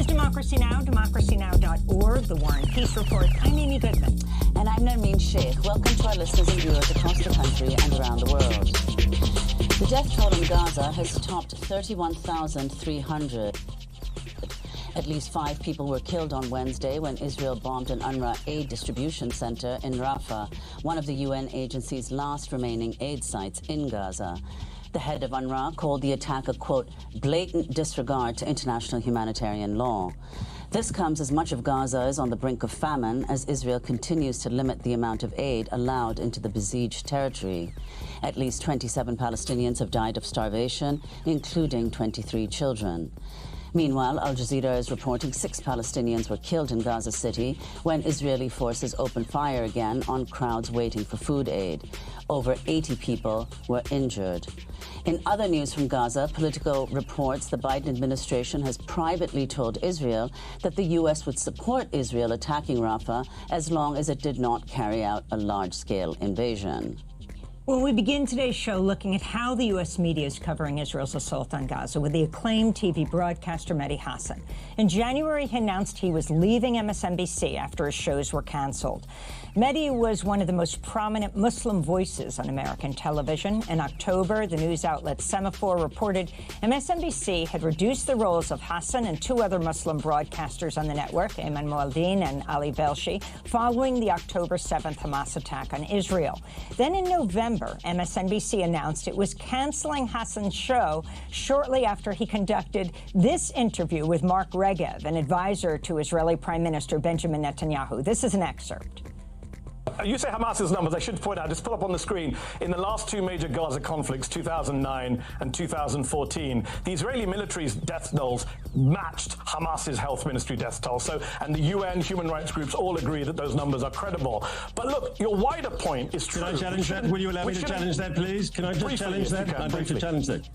is Democracy Now!, democracynow.org, The War and Peace Report. I'm Amy Goodman. And I'm Nermeen Sheikh. Welcome to our listeners and viewers across the country and around the world. The death toll in Gaza has topped 31,300. At least 5 people were killed on Wednesday when Israel bombed an UNRWA aid distribution center in Rafah, one of the UN agency's last remaining aid sites in Gaza. The head of UNRWA called the attack a, quote, blatant disregard to international humanitarian law. This comes as much of Gaza is on the brink of famine as Israel continues to limit the amount of aid allowed into the besieged territory. At least 27 Palestinians have died of starvation, including 23 children. Meanwhile, Al Jazeera is reporting 6 Palestinians were killed in Gaza City when Israeli forces opened fire again on crowds waiting for food aid. Over 80 people were injured. In other news from Gaza, Politico reports the Biden administration has privately told Israel that the U.S. would support Israel attacking Rafah as long as it did not carry out a large-scale invasion. Well, we begin today's show looking at how the U.S. media is covering Israel's assault on Gaza with the acclaimed TV broadcaster Mehdi Hassan. In January, he announced he was leaving MSNBC after his shows were canceled. Mehdi was one of the most prominent Muslim voices on American television. In October, the news outlet Semaphore reported MSNBC had reduced the roles of Hassan and 2 other Muslim broadcasters on the network, Ayman Mouldin and Ali Velshi, following the October 7th Hamas attack on Israel. Then in November, MSNBC announced it was canceling Hassan's show shortly after he conducted this interview with Mark Regev, an advisor to Israeli Prime Minister Benjamin Netanyahu. This is an excerpt. You say Hamas's numbers. I should point out, just put up on the screen, in the last 2 major Gaza conflicts, 2009 and 2014, the Israeli military's death tolls matched Hamas's health ministry death toll. So, and the UN human rights groups all agree that those numbers are credible. But look, your wider point is true. Can I challenge that? Will you allow me to challenge that, please? Can I just challenge that? I'd like to challenge that.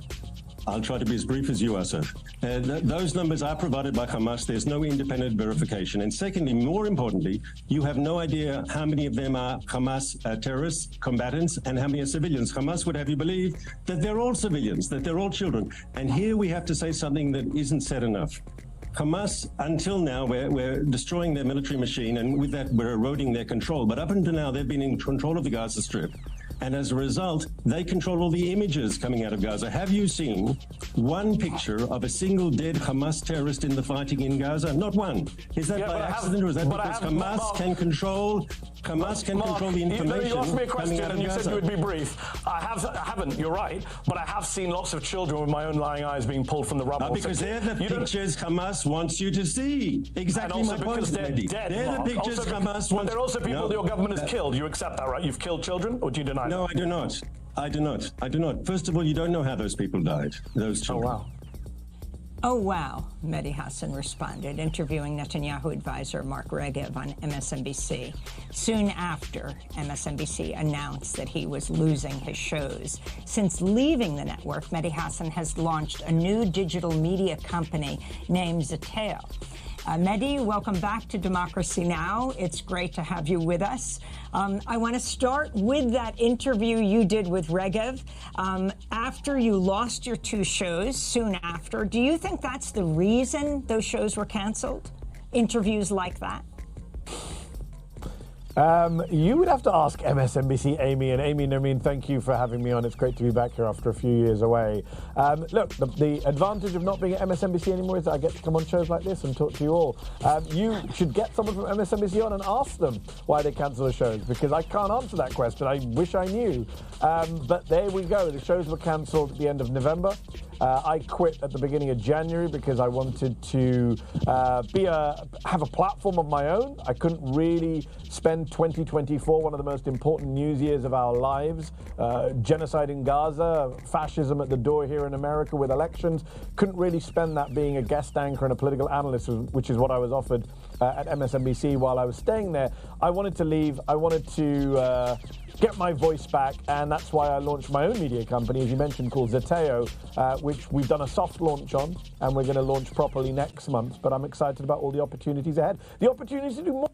I'll try to be as brief as you are, sir. Those numbers are provided by Hamas. There's no independent verification. And secondly, more importantly, you have no idea how many of them are Hamas terrorists, combatants, and how many are civilians. Hamas would have you believe that they're all civilians, that they're all children. And here we have to say something that isn't said enough. Hamas, until now, we're destroying their military machine, and with that, we're eroding their control. But up until now, they've been in control of the Gaza Strip. And as a result, they control all the images coming out of Gaza. Have you seen one picture of a single dead Hamas terrorist in the fighting in Gaza? Not one. Is that by accident, or is that because Hamas can control the information? You asked me a question and you Gaza? said you would be brief. I haven't, you're right, but I have seen lots of children with my own lying eyes being pulled from the rubble. Because they're the pictures Hamas wants you to see. Exactly my point, Mehdi. They're the pictures Hamas wants. But there are also people that your government has killed. You accept that, right? You've killed children, or do you deny that? No, I do not. I do not. I do not. First of all, you don't know how those people died, those children. Oh, wow. Oh, wow, Mehdi Hassan responded, interviewing Netanyahu advisor Mark Regev on MSNBC. Soon after, MSNBC announced that he was losing his shows. Since leaving the network, Mehdi Hassan has launched a new digital media company named Zeteo. Mehdi, welcome back to Democracy Now! It's great to have you with us. I want to start with that interview you did with Regev. After you lost your 2 shows, soon after, do you think that's the reason those shows were canceled? Interviews like that? You would have to ask MSNBC, Amy. And Amy, Nermeen, thank you for having me on. It's great to be back here after a few years away. Look, the advantage of not being at MSNBC anymore is that I get to come on shows like this and talk to you all. You should get someone from MSNBC on and ask them why they cancel the shows, because I can't answer that question. I wish I knew. But there we go. The shows were cancelled at the end of November. I quit at the beginning of January because I wanted to have a platform of my own. I couldn't really spend 2024, one of the most important news years of our lives, genocide in Gaza, fascism at the door here in America with elections. Couldn't really spend that being a guest anchor and a political analyst, which is what I was offered at MSNBC while I was staying there. I wanted to leave. I wanted to get my voice back, and that's why I launched my own media company, as you mentioned, called Zeteo, which we've done a soft launch on, and we're going to launch properly next month. But I'm excited about all the opportunities ahead. The opportunity to do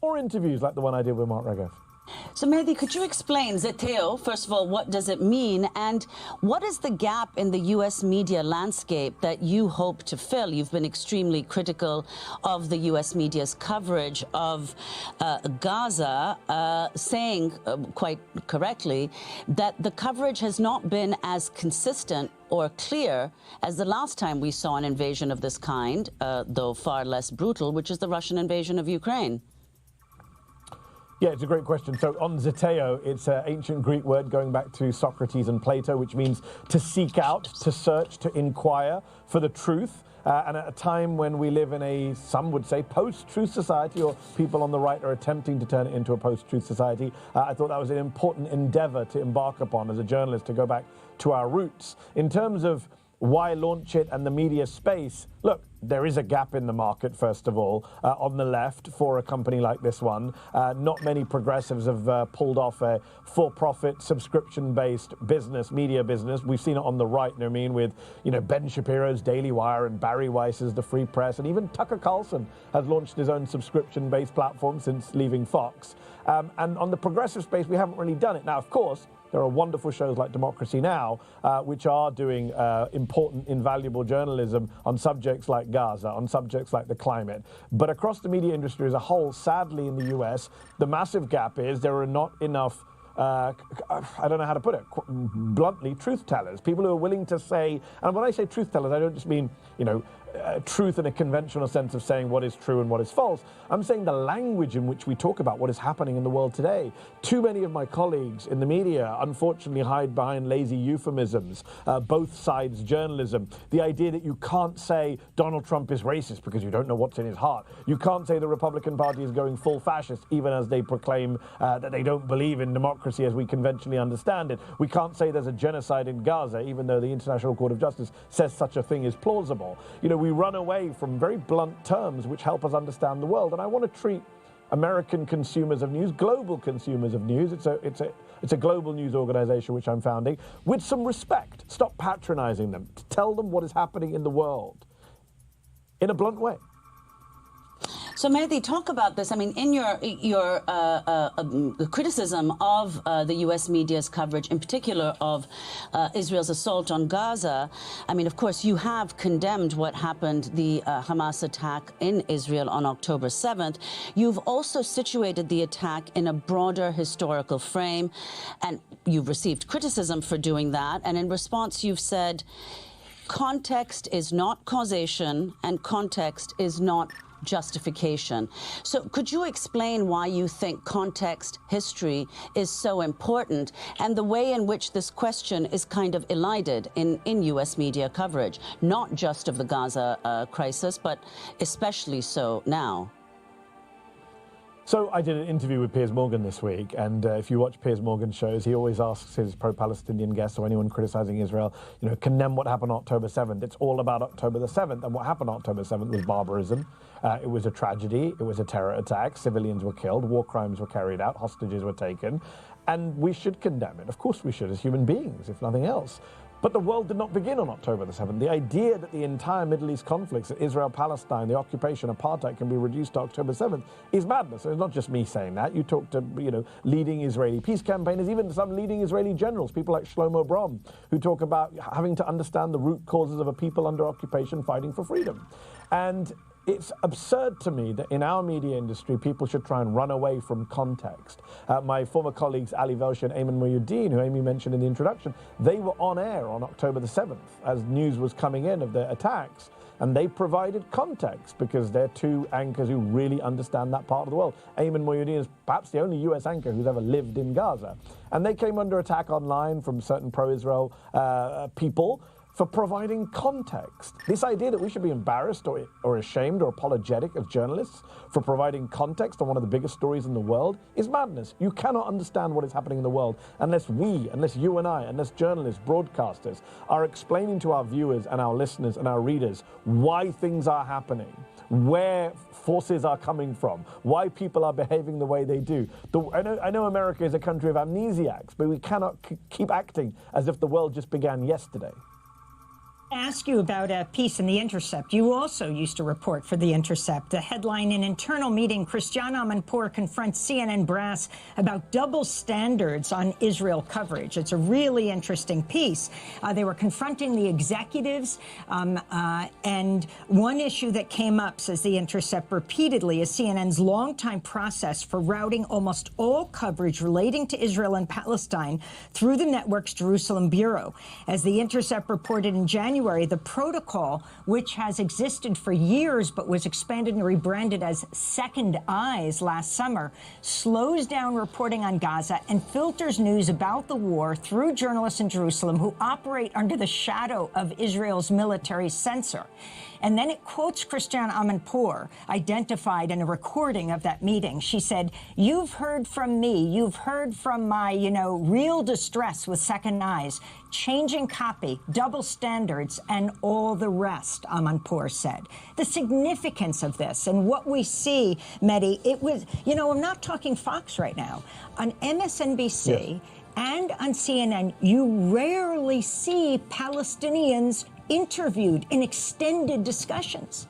more interviews like the one I did with Mark Regev. So, Mehdi, could you explain Zeteo? First of all, what does it mean? And what is the gap in the U.S. media landscape that you hope to fill? You've been extremely critical of the U.S. media's coverage of Gaza, saying quite correctly that the coverage has not been as consistent or clear as the last time we saw an invasion of this kind, though far less brutal, which is the Russian invasion of Ukraine. Yeah, it's a great question. So on Zeteo, it's an ancient Greek word going back to Socrates and Plato, which means to seek out, to search, to inquire for the truth. And at a time when we live in a, some would say, post-truth society, or people on the right are attempting to turn it into a post-truth society, I thought that was an important endeavor to embark upon as a journalist, to go back to our roots. In terms of why launch it and the media space, look, there is a gap in the market, first of all, on the left for a company like this one. Not many progressives have pulled off a for-profit, subscription-based business, media business. We've seen it on the right, you know what I mean, with, you know, Ben Shapiro's Daily Wire and Barry Weiss's The Free Press, and even Tucker Carlson has launched his own subscription-based platform since leaving Fox. And on the progressive space, we haven't really done it. Now, of course, there are wonderful shows like Democracy Now!, which are doing important, invaluable journalism on subjects like Gaza, on subjects like the climate. But across the media industry as a whole, sadly in the US, the massive gap is there are not enough I don't know how to put it, bluntly, truth tellers, people who are willing to say, and when I say truth tellers, I don't just mean, you know, truth in a conventional sense of saying what is true and what is false. I'm saying the language in which we talk about what is happening in the world today. Too many of my colleagues in the media unfortunately hide behind lazy euphemisms, both sides journalism. The idea that you can't say Donald Trump is racist because you don't know what's in his heart. You can't say the Republican Party is going full fascist even as they proclaim that they don't believe in democracy as we conventionally understand it. We can't say there's a genocide in Gaza even though the International Court of Justice says such a thing is plausible. You know, we run away from very blunt terms which help us understand the world. And I want to treat American consumers of news, global consumers of news, it's a global news organization which I'm founding, with some respect. Stop patronizing them. To tell them what is happening in the world in a blunt way. So, Mehdi, talk about this. I mean, in your criticism of the U.S. media's coverage, in particular of Israel's assault on Gaza, I mean, of course, you have condemned what happened, the Hamas attack in Israel on October 7th. You've also situated the attack in a broader historical frame, and you've received criticism for doing that. And in response, you've said, context is not causation, and context is not justification. So could you explain why you think context, history is so important, and the way in which this question is kind of elided in U.S. media coverage, not just of the Gaza crisis, but especially so now? So I did an interview with Piers Morgan this week, and if you watch Piers Morgan's shows, he always asks his pro-Palestinian guests or anyone criticizing Israel, you know, condemn what happened on October 7th. It's all about October the 7th, and what happened on October 7th was barbarism. It was a tragedy. It was a terror attack. Civilians were killed. War crimes were carried out. Hostages were taken. And we should condemn it. Of course we should, as human beings, if nothing else. But the world did not begin on October the 7th. The idea that the entire Middle East conflicts, Israel-Palestine, the occupation, apartheid, can be reduced to October 7th is madness. And it's not just me saying that. You talk to, you know, leading Israeli peace campaigners, even some leading Israeli generals, people like Shlomo Brom, who talk about having to understand the root causes of a people under occupation fighting for freedom. And it's absurd to me that in our media industry, people should try and run away from context. My former colleagues, Ali Velshi and Ayman Mohyeldin, who Amy mentioned in the introduction, they were on air on October the 7th as news was coming in of the attacks. And they provided context because they're two anchors who really understand that part of the world. Ayman Mohyeldin is perhaps the only US anchor who's ever lived in Gaza. And they came under attack online from certain pro-Israel people for providing context. This idea that we should be embarrassed or ashamed or apologetic as journalists for providing context on one of the biggest stories in the world is madness. You cannot understand what is happening in the world unless you and I, unless journalists, broadcasters are explaining to our viewers and our listeners and our readers why things are happening, where forces are coming from, why people are behaving the way they do. I know America is a country of amnesiacs, but we cannot keep acting as if the world just began yesterday. ask you about a piece in The Intercept. You also used to report for The Intercept. The headline, "An internal meeting, Christiane Amanpour confronts CNN brass about double standards on Israel coverage." It's a really interesting piece. They were confronting the executives, and one issue that came up, says The Intercept repeatedly, is CNN's longtime process for routing almost all coverage relating to Israel and Palestine through the network's Jerusalem bureau. As The Intercept reported in January, the protocol, which has existed for years but was expanded and rebranded as Second Eyes last summer, slows down reporting on Gaza and filters news about the war through journalists in Jerusalem who operate under the shadow of Israel's military censor. And then it quotes Christiane Amanpour, identified in a recording of that meeting. She said, "You've heard from me. You've heard from my, real distress with Second Eyes, changing copy, double standards, and all the rest," Amanpour said. The significance of this and what we see, Mehdi, it was, I'm not talking Fox right now. On MSNBC, yes, and on CNN, you rarely see Palestinians interviewed in extended discussions.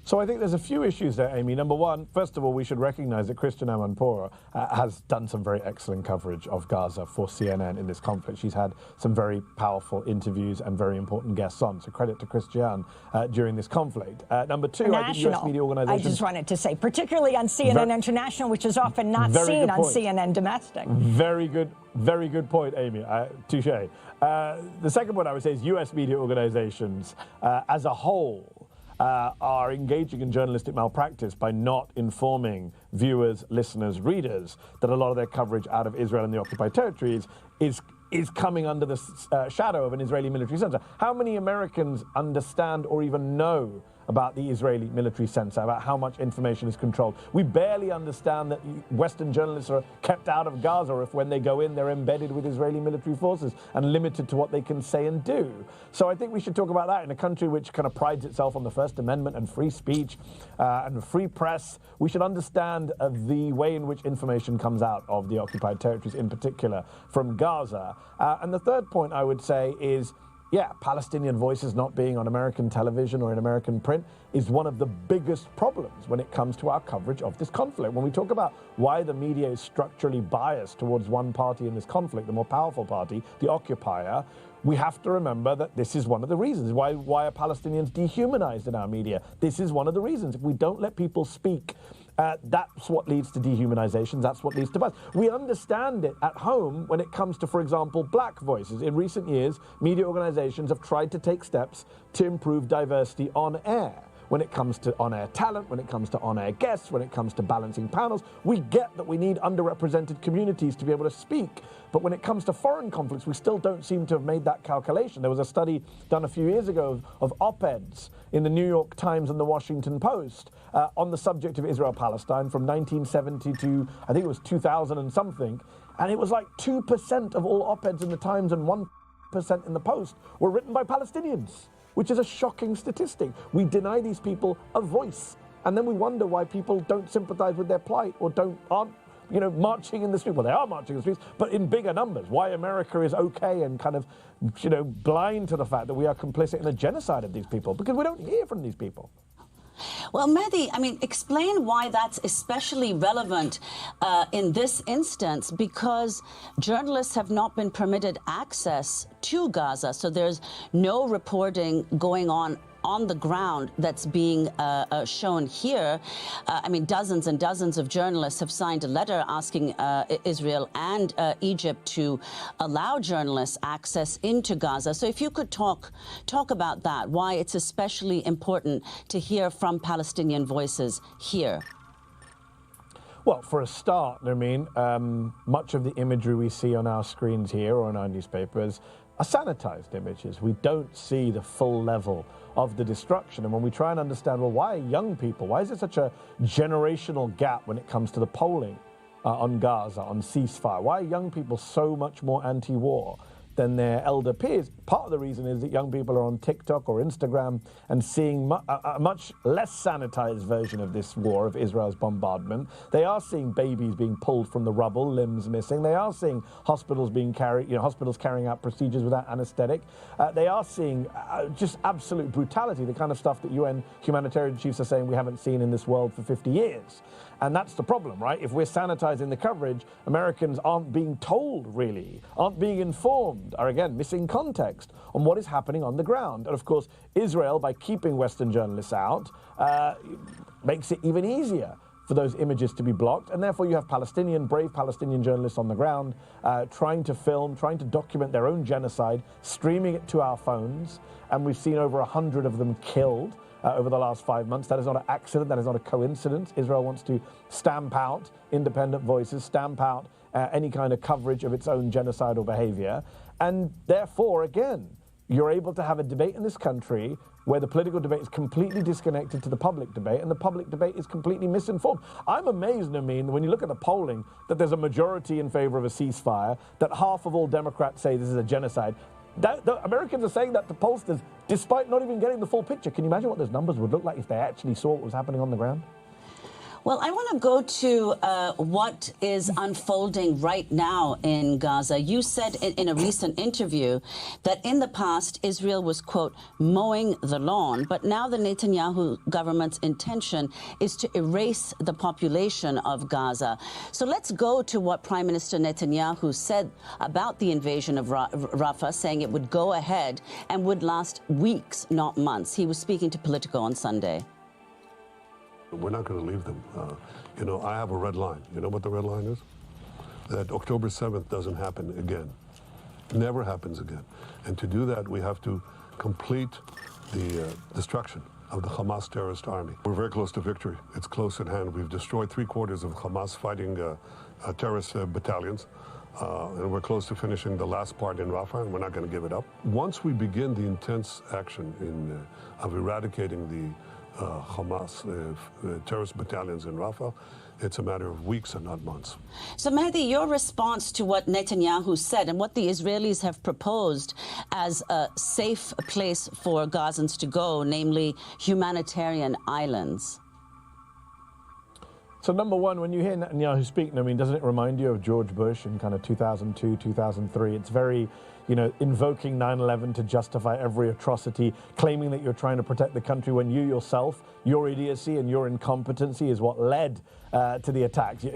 So I think there's a few issues there, Amy. Number one, first of all, we should recognize that Christiane Amanpour has done some very excellent coverage of Gaza for CNN in this conflict. She's had some very powerful interviews and very important guests on. So credit to Christiane during this conflict. Number two, I think U.S. media organizations... I just wanted to say, particularly on CNN International, which is often not seen on CNN Domestic. Very good point, Amy. Touche. The second point I would say is U.S. media organizations as a whole are engaging in journalistic malpractice by not informing viewers, listeners, readers that a lot of their coverage out of Israel and the occupied territories is coming under the shadow of an Israeli military censor. How many Americans understand or even know about the Israeli military censor, about how much information is controlled? We barely understand that Western journalists are kept out of Gaza, or if when they go in, they're embedded with Israeli military forces and limited to what they can say and do. So I think we should talk about that in a country which kind of prides itself on the First Amendment and free speech and free press. We should understand the way in which information comes out of the occupied territories, in particular from Gaza. And the third point I would say is, Palestinian voices not being on American television or in American print is one of the biggest problems when it comes to our coverage of this conflict. When we talk about why the media is structurally biased towards one party in this conflict, the more powerful party, the occupier, we have to remember that this is one of the reasons. Why are Palestinians dehumanized in our media? This is one of the reasons. If we don't let people speak, that's what leads to dehumanizations. That's what leads to bias. We understand it at home when it comes to, for example, black voices. In recent years, media organizations have tried to take steps to improve diversity on air. When it comes to on-air talent, when it comes to on-air guests, when it comes to balancing panels, we get that we need underrepresented communities to be able to speak. But when it comes to foreign conflicts, we still don't seem to have made that calculation. There was a study done a few years ago of op-eds in the New York Times and the Washington Post on the subject of Israel-Palestine from 1970 to, I think it was 2000 and something. And it was like 2% of all op-eds in the Times and 1% in the Post were written by Palestinians, which is a shocking statistic. We deny these people a voice, and then we wonder why people don't sympathize with their plight or aren't marching in the streets. Well, they are marching in the streets, but in bigger numbers. Why America is okay and kind of, blind to the fact that we are complicit in the genocide of these people, because we don't hear from these people. Well, Mehdi, explain why that's especially relevant in this instance, because journalists have not been permitted access to Gaza, so there's no reporting going on the ground that's being shown here. Dozens and dozens of journalists have signed a letter asking Israel and Egypt to allow journalists access into Gaza. So if you could talk about that, why it's especially important to hear from Palestinian voices here. Well, for a start, much of the imagery we see on our screens here or on our newspapers are sanitized images. We don't see the full level of the destruction. And when we try and understand, well, why young people? Why is there such a generational gap when it comes to the polling on Gaza, on ceasefire? Why are young people so much more anti-war than their elder peers. Part of the reason is that young people are on TikTok or Instagram and seeing a much less sanitized version of this war, of Israel's bombardment. They are seeing babies being pulled from the rubble, limbs missing. They are seeing hospitals hospitals carrying out procedures without anesthetic. They are seeing just absolute brutality, the kind of stuff that UN humanitarian chiefs are saying we haven't seen in this world for 50 years. And that's the problem, right? If we're sanitizing the coverage, Americans aren't being told, really, aren't being informed, are again missing context on what is happening on the ground. And of course, Israel, by keeping Western journalists out, makes it even easier for those images to be blocked. And therefore you have brave Palestinian journalists on the ground trying to film, trying to document their own genocide, streaming it to our phones. And we've seen over 100 of them killed over the last 5 months. That is not an accident, that is not a coincidence. Israel wants to stamp out independent voices, stamp out any kind of coverage of its own genocidal behavior. And therefore, again, you're able to have a debate in this country where the political debate is completely disconnected to the public debate, and the public debate is completely misinformed. I'm amazed, Nermeen, when you look at the polling, that there's a majority in favor of a ceasefire, that half of all Democrats say this is a genocide. The Americans are saying that to pollsters, despite not even getting the full picture. Can you imagine what those numbers would look like if they actually saw what was happening on the ground? Well, I want to go to what is unfolding right now in Gaza. You said in a recent interview that in the past, Israel was, quote, mowing the lawn. But now the Netanyahu government's intention is to erase the population of Gaza. So let's go to what Prime Minister Netanyahu said about the invasion of Rafah, saying it would go ahead and would last weeks, not months. He was speaking to Politico on Sunday. We're not going to leave them. You know, I have a red line. You know what the red line is? That October 7th doesn't happen again. Never happens again. And to do that, we have to complete the destruction of the Hamas terrorist army. We're very close to victory. It's close at hand. We've destroyed 3/4 of Hamas fighting terrorist battalions. And we're close to finishing the last part in Rafah, and we're not going to give it up. Once we begin the intense action of eradicating the Hamas terrorist battalions in Rafah, it's a matter of weeks and not months. So, Mehdi, your response to what Netanyahu said and what the Israelis have proposed as a safe place for Gazans to go, namely humanitarian islands? So, number one, when you hear Netanyahu speak, I mean, doesn't it remind you of George Bush in kind of 2002, 2003? It's very, you know, invoking 9/11 to justify every atrocity, claiming that you're trying to protect the country when you yourself, your idiocy and your incompetency is what led to the attacks.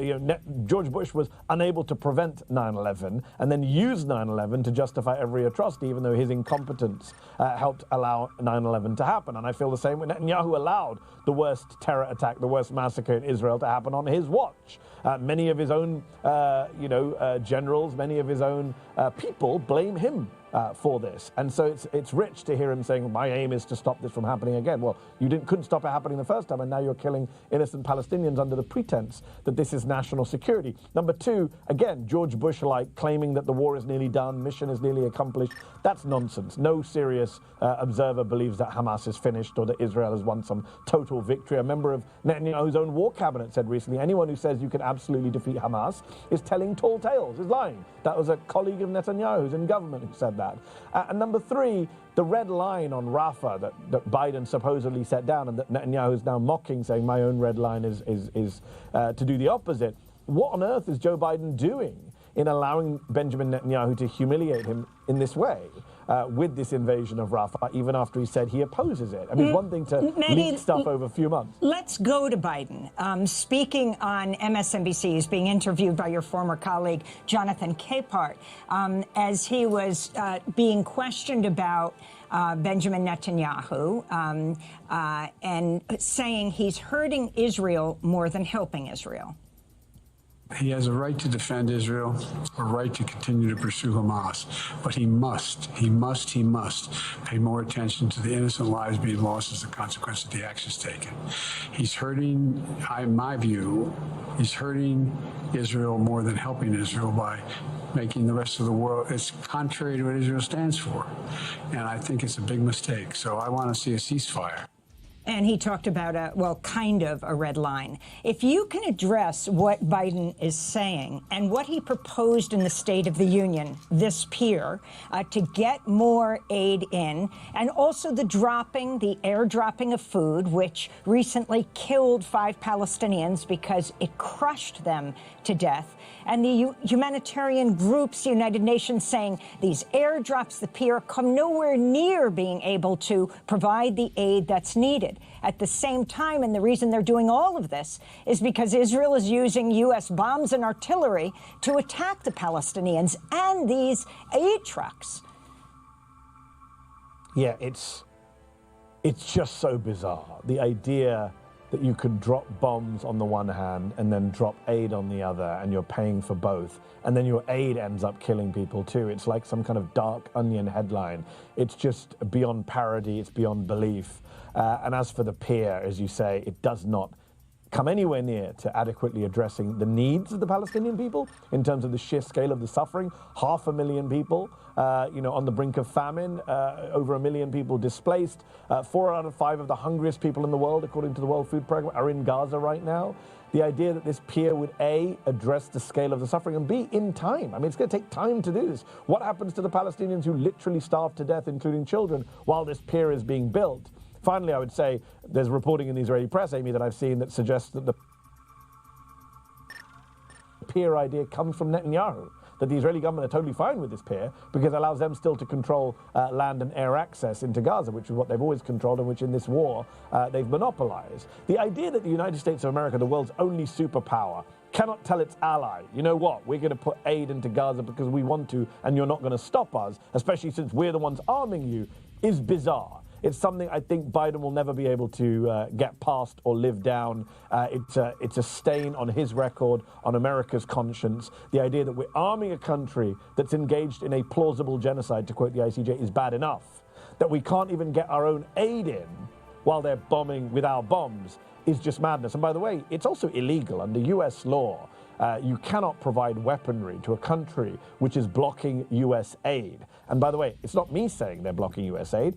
George Bush was unable to prevent 9/11 and then used 9/11 to justify every atrocity, even though his incompetence helped allow 9/11 to happen. And I feel the same when Netanyahu allowed the worst terror attack, the worst massacre in Israel to happen on his watch. Many of his own, generals, many of his own people blame him for this. And so it's rich to hear him saying, my aim is to stop this from happening again. Well, you couldn't stop it happening the first time, and now you're killing innocent Palestinians under the pretense that this is national security. Number two, again, George Bush-like, claiming that the war is nearly done, mission is nearly accomplished. That's nonsense. No serious observer believes that Hamas is finished or that Israel has won some total victory. A member of Netanyahu's own war cabinet said recently, anyone who says you can absolutely defeat Hamas is telling tall tales, is lying. That was a colleague of Netanyahu's in government who said that. And number three, the red line on Rafah that Biden supposedly set down and that Netanyahu is now mocking, saying my own red line is to do the opposite. What on earth is Joe Biden doing in allowing Benjamin Netanyahu to humiliate him in this way with this invasion of Rafah, even after he said he opposes it? I mean, it's one thing to leak stuff over a few months. Let's go to Biden. Speaking on MSNBC, he's being interviewed by your former colleague, Jonathan Capehart, as he was being questioned about Benjamin Netanyahu and saying he's hurting Israel more than helping Israel. He has a right to defend Israel, a right to continue to pursue Hamas, but he must pay more attention to the innocent lives being lost as a consequence of the actions taken. He's hurting, in my view, he's hurting Israel more than helping Israel by making the rest of the world, it's contrary to what Israel stands for. And I think it's a big mistake. So I want to see a ceasefire. And he talked about kind of a red line. If you can address what Biden is saying and what he proposed in the State of the Union, this pier, to get more aid in, and also the airdropping of food, which recently killed 5 Palestinians because it crushed them to death, and the humanitarian groups, the United Nations, saying these airdrops, the pier, come nowhere near being able to provide the aid that's needed. At the same time, and the reason they're doing all of this is because Israel is using U.S. bombs and artillery to attack the Palestinians and these aid trucks. Yeah, it's just so bizarre. The idea that you could drop bombs on the one hand and then drop aid on the other, and you're paying for both, and then your aid ends up killing people too. It's like some kind of dark onion headline. It's just beyond parody, it's beyond belief. And as for the pier, as you say, it does not come anywhere near to adequately addressing the needs of the Palestinian people in terms of the sheer scale of the suffering. 500,000 people, on the brink of famine, over 1 million people displaced. 4 out of 5 of the hungriest people in the world, according to the World Food Programme, are in Gaza right now. The idea that this pier would, A, address the scale of the suffering, and B, in time. I mean, it's going to take time to do this. What happens to the Palestinians who literally starve to death, including children, while this pier is being built? Finally, I would say there's reporting in the Israeli press, Amy, that I've seen that suggests that the pier idea comes from Netanyahu, that the Israeli government are totally fine with this pier because it allows them still to control land and air access into Gaza, which is what they've always controlled and which in this war they've monopolized. The idea that the United States of America, the world's only superpower, cannot tell its ally, you know what, we're going to put aid into Gaza because we want to and you're not going to stop us, especially since we're the ones arming you, is bizarre. It's something I think Biden will never be able to get past or live down. It's a stain on his record, on America's conscience. The idea that we're arming a country that's engaged in a plausible genocide, to quote the ICJ, is bad enough. That we can't even get our own aid in while they're bombing with our bombs is just madness. And by the way, it's also illegal under US law. You cannot provide weaponry to a country which is blocking US aid. And by the way, it's not me saying they're blocking US aid.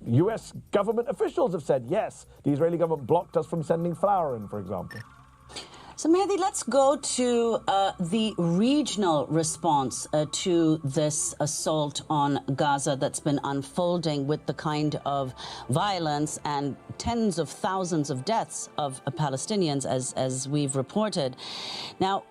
US government officials have said, yes, the Israeli government blocked us from sending flour in, for example. So, Mehdi, let's go to the regional response to this assault on Gaza that's been unfolding with the kind of violence and tens of thousands of deaths of Palestinians, as we've reported. Now,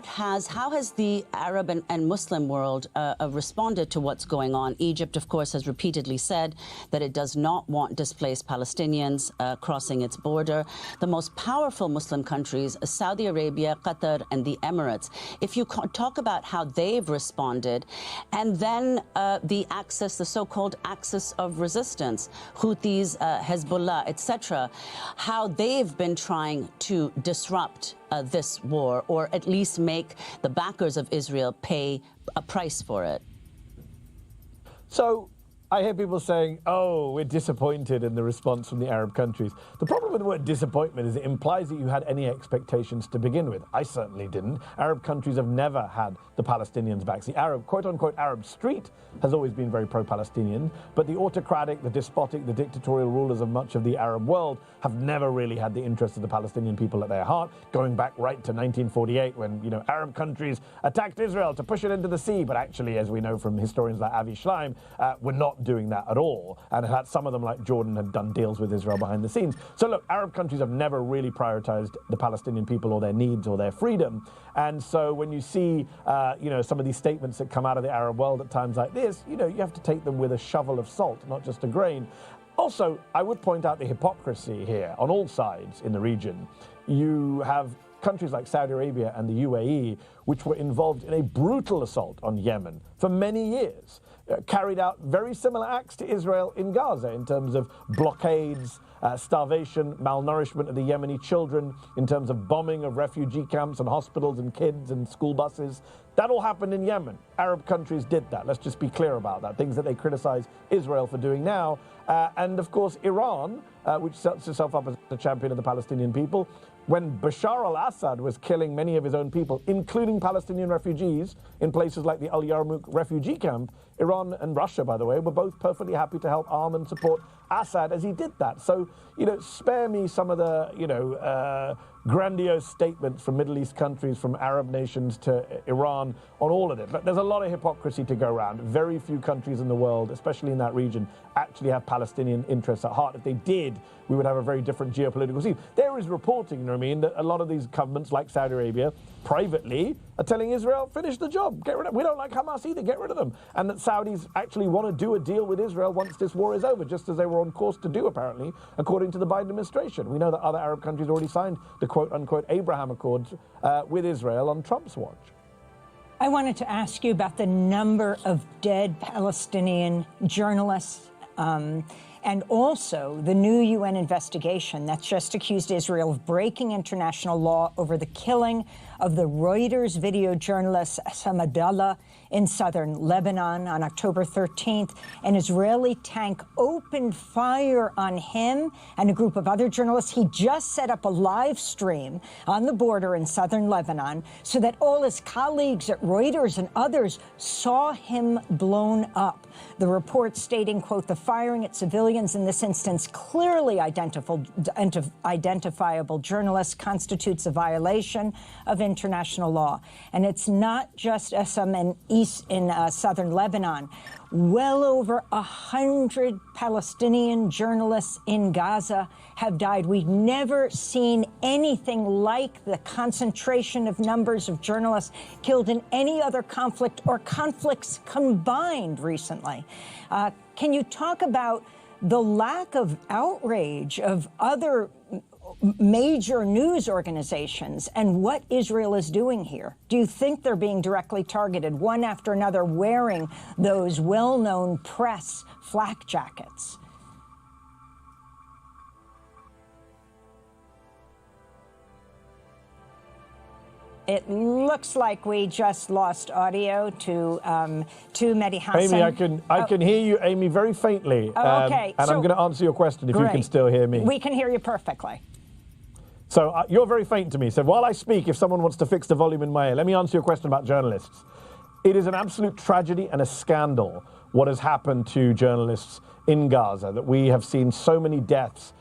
how has the Arab and Muslim world responded to what's going on? Egypt, of course, has repeatedly said that it does not want displaced Palestinians crossing its border. The most powerful Muslim countries, Saudi Arabia, Qatar, and the Emirates. If you talk about how they've responded, and then the so-called axis of resistance, Houthis, Hezbollah, etc., how they've been trying to disrupt this war, or at least make the backers of Israel pay a price for it. So I hear people saying, oh, we're disappointed in the response from the Arab countries. The problem with the word disappointment is it implies that you had any expectations to begin with. I certainly didn't. Arab countries have never had the Palestinians back. The Arab, quote-unquote, Arab street has always been very pro-Palestinian, but the autocratic, the despotic, the dictatorial rulers of much of the Arab world have never really had the interests of the Palestinian people at their heart, going back right to 1948 when, Arab countries attacked Israel to push it into the sea, but actually, as we know from historians like Avi Schleim, were not doing that at all, and had some of them, like Jordan, had done deals with Israel behind the scenes. So look, Arab countries have never really prioritized the Palestinian people or their needs or their freedom, and so when you see some of these statements that come out of the Arab world at times like this, you have to take them with a shovel of salt, not just a grain. Also, I would point out the hypocrisy here on all sides in the region. You have countries like Saudi Arabia and the UAE, which were involved in a brutal assault on Yemen for many years, carried out very similar acts to Israel in Gaza in terms of blockades, starvation, malnourishment of the Yemeni children, in terms of bombing of refugee camps and hospitals and kids and school buses. That all happened in Yemen. Arab countries did that. Let's just be clear about that. Things that they criticize Israel for doing now. And of course, Iran, which sets itself up as the champion of the Palestinian people, when Bashar al-Assad was killing many of his own people, including Palestinian refugees in places like the Al Yarmouk refugee camp, Iran and Russia, by the way, were both perfectly happy to help arm and support Assad as he did that. So, spare me some of the, grandiose statements from Middle East countries, from Arab nations to Iran on all of it. But there's a lot of hypocrisy to go around. Very few countries in the world, especially in that region, actually have Palestinian interests at heart. If they did, we would have a very different geopolitical scene. There is reporting, that a lot of these governments, like Saudi Arabia, privately are telling Israel, finish the job, get rid of. We don't like Hamas either, get rid of them. And that Saudis actually want to do a deal with Israel once this war is over, just as they were on course to do, apparently, according to the Biden administration. We know that other Arab countries already signed the quote-unquote Abraham Accords with Israel on Trump's watch. I wanted to ask you about the number of dead Palestinian journalists and also the new UN investigation that's just accused Israel of breaking international law over the killing of the Reuters video journalist Hassan Abdallah in southern Lebanon on October 13th. An Israeli tank opened fire on him and a group of other journalists. He just set up a live stream on the border in southern Lebanon so that all his colleagues at Reuters and others saw him blown up. The report stating, quote, the firing at civilians in this instance clearly identifiable journalists constitutes a violation of international law. And it's not just some in southern Lebanon. Well over 100 Palestinian journalists in Gaza have died. We've never seen anything like the concentration of numbers of journalists killed in any other conflict or conflicts combined recently. Can you talk about the lack of outrage of other major news organizations and what Israel is doing here? Do you think they're being directly targeted, one after another, wearing those well-known press flak jackets? It looks like we just lost audio to Mehdi Hassan. Amy, I can hear you, Amy, very faintly. Oh, okay. And I'm going to answer your question if you can still hear me. We can hear you perfectly. So you're very faint to me. So while I speak, if someone wants to fix the volume in my ear, let me answer your question about journalists. It is an absolute tragedy and a scandal what has happened to journalists in Gaza, that we have seen so many deaths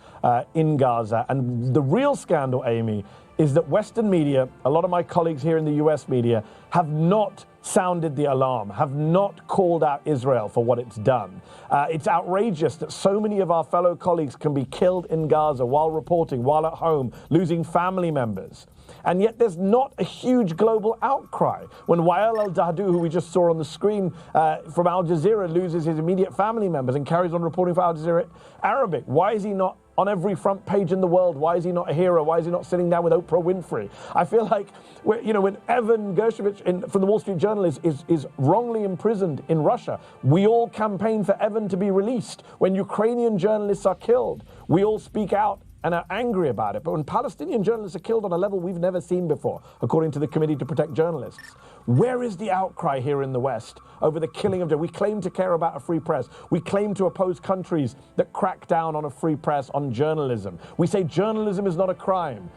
in Gaza. And the real scandal, Amy, is that Western media, a lot of my colleagues here in the US media, have not sounded the alarm, have not called out Israel for what it's done. It's outrageous that so many of our fellow colleagues can be killed in Gaza while reporting, while at home, losing family members. And yet there's not a huge global outcry. When Wael al-Dahdu, who we just saw on the screen from Al Jazeera, loses his immediate family members and carries on reporting for Al Jazeera Arabic, why is he not on every front page in the world? Why is he not a hero? Why is he not sitting down with Oprah Winfrey? I feel like, when Evan Gershkovich from the Wall Street Journal is wrongly imprisoned in Russia, we all campaign for Evan to be released. When Ukrainian journalists are killed, we all speak out and are angry about it. But when Palestinian journalists are killed on a level we've never seen before, according to the Committee to Protect Journalists, where is the outcry here in the West over the killing of journalists? We claim to care about a free press. We claim to oppose countries that crack down on a free press, on journalism. We say journalism is not a crime.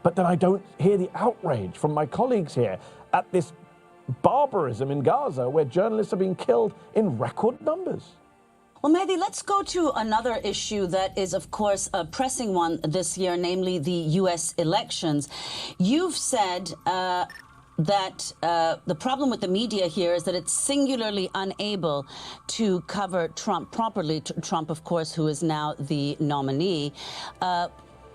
But then I don't hear the outrage from my colleagues here at this barbarism in Gaza, where journalists are being killed in record numbers. Well, Mehdi, let's go to another issue that is, of course, a pressing one this year, namely the U.S. elections. You've said that the problem with the media here is that it's singularly unable to cover Trump properly. Trump, of course, who is now the nominee.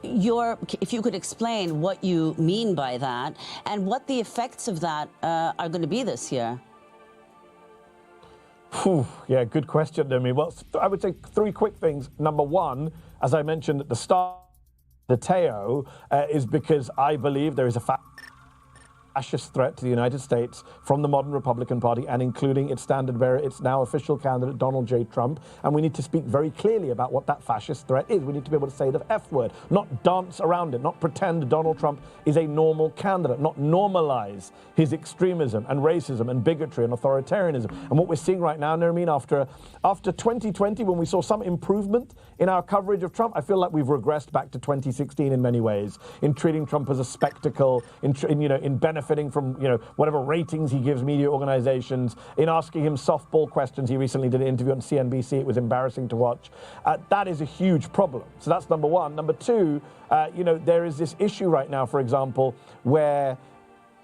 If you could explain what you mean by that and what the effects of that are going to be this year. Yeah, good question, Naomi. Well, I would say three quick things. Number one, as I mentioned at the start, the Teo is because I believe there is a fascist threat to the United States from the modern Republican Party, and including its standard bearer, its now official candidate, Donald J. Trump. And we need to speak very clearly about what that fascist threat is. We need to be able to say the F word, not dance around it, not pretend Donald Trump is a normal candidate, not normalize his extremism and racism and bigotry and authoritarianism. And what we're seeing right now, Nermeen, after 2020, when we saw some improvement in our coverage of Trump, I feel like we've regressed back to 2016 in many ways, in treating Trump as a spectacle, in benefit benefiting from, whatever ratings he gives media organizations, in asking him softball questions. He recently did an interview on CNBC. It was embarrassing to watch. That is a huge problem. So that's number one. Number two, there is this issue right now, for example, where,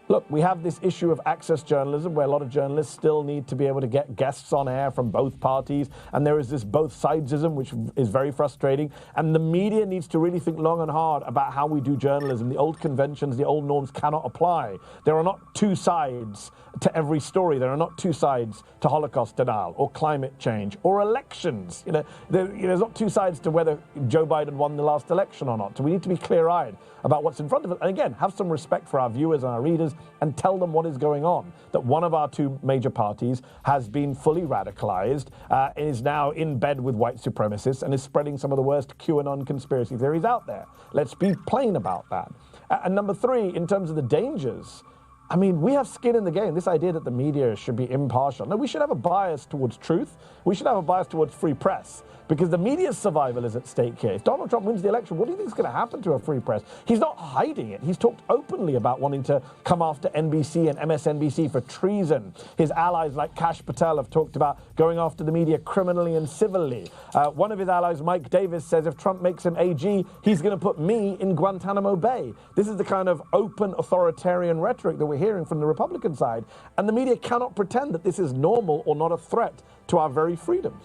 look, we have this issue of access journalism where a lot of journalists still need to be able to get guests on air from both parties. And there is this both sidesism, which is very frustrating. And the media needs to really think long and hard about how we do journalism. The old conventions, the old norms cannot apply. There are not two sides to every story. There are not two sides to Holocaust denial or climate change or elections. There's not two sides to whether Joe Biden won the last election or not. So we need to be clear-eyed about what's in front of us. And again, have some respect for our viewers and our readers and tell them what is going on. That one of our two major parties has been fully radicalized, is now in bed with white supremacists and is spreading some of the worst QAnon conspiracy theories out there. Let's be plain about that. And number three, in terms of the dangers, I mean, we have skin in the game. This idea that the media should be impartial. No, we should have a bias towards truth. We should have a bias towards free press, because the media's survival is at stake here. If Donald Trump wins the election, what do you think is going to happen to a free press? He's not hiding it. He's talked openly about wanting to come after NBC and MSNBC for treason. His allies like Kash Patel have talked about going after the media criminally and civilly. One of his allies, Mike Davis, says if Trump makes him AG, he's going to put me in Guantanamo Bay. This is the kind of open authoritarian rhetoric that we're hearing from the Republican side. And the media cannot pretend that this is normal or not a threat to our very freedoms.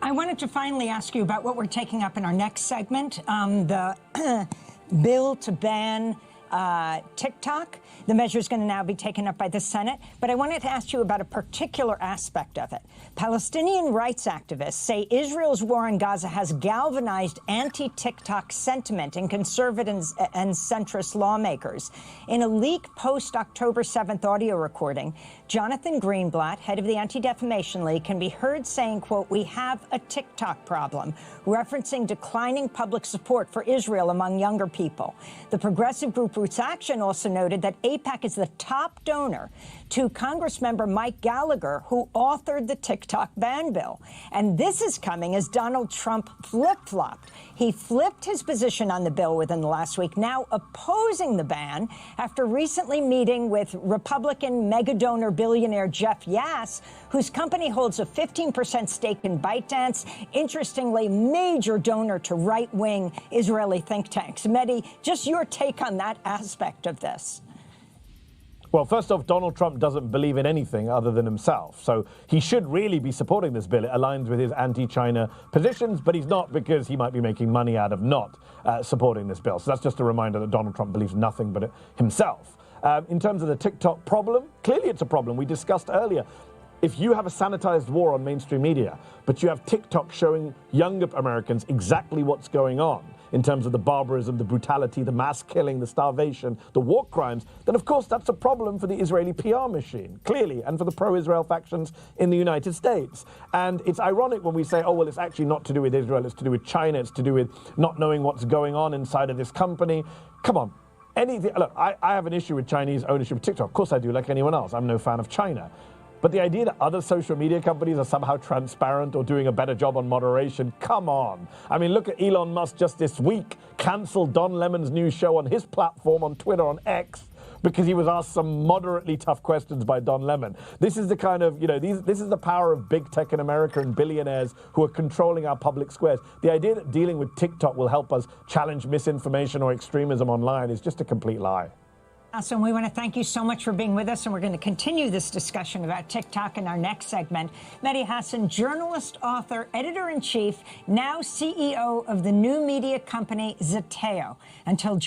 I wanted to finally ask you about what we're taking up in our next segment, the bill to ban TikTok. The measure is going to now be taken up by the Senate. But I wanted to ask you about a particular aspect of it. Palestinian rights activists say Israel's war on Gaza has galvanized anti-TikTok sentiment in conservatives and centrist lawmakers. In a leaked post-October 7th audio recording, Jonathan Greenblatt, head of the Anti-Defamation League, can be heard saying, quote, "We have a TikTok problem," referencing declining public support for Israel among younger people. The progressive group Roots Action also noted that AIPAC is the top donor to Congressmember Mike Gallagher, who authored the TikTok ban bill. And this is coming as Donald Trump flip-flopped. He flipped his position on the bill within the last week, now opposing the ban after recently meeting with Republican mega-donor billionaire Jeff Yass, whose company holds a 15% stake in ByteDance, interestingly, major donor to right-wing Israeli think tanks. Mehdi, just your take on that aspect of this. Well, first off, Donald Trump doesn't believe in anything other than himself. So he should really be supporting this bill. It aligns with his anti-China positions, but he's not, because he might be making money out of not supporting this bill. So that's just a reminder that Donald Trump believes nothing but himself. In terms of the TikTok problem, clearly it's a problem. We discussed earlier. If you have a sanitized war on mainstream media, but you have TikTok showing younger Americans exactly what's going on in terms of the barbarism, the brutality, the mass killing, the starvation, the war crimes, then of course that's a problem for the Israeli PR machine, clearly, and for the pro-Israel factions in the United States. And it's ironic when we say, oh, well, it's actually not to do with Israel, it's to do with China, it's to do with not knowing what's going on inside of this company. Come on. Look, I have an issue with Chinese ownership of TikTok. Of course I do, like anyone else. I'm no fan of China. But the idea that other social media companies are somehow transparent or doing a better job on moderation, come on. I mean, look at Elon Musk just this week canceled Don Lemon's new show on his platform on Twitter, on X, because he was asked some moderately tough questions by Don Lemon. This is the kind of, this is the power of big tech in America and billionaires who are controlling our public squares. The idea that dealing with TikTok will help us challenge misinformation or extremism online is just a complete lie. So we want to thank you so much for being with us, and we're going to continue this discussion about TikTok in our next segment. Mehdi Hasan, journalist, author, editor-in-chief, now CEO of the new media company Zeteo. Until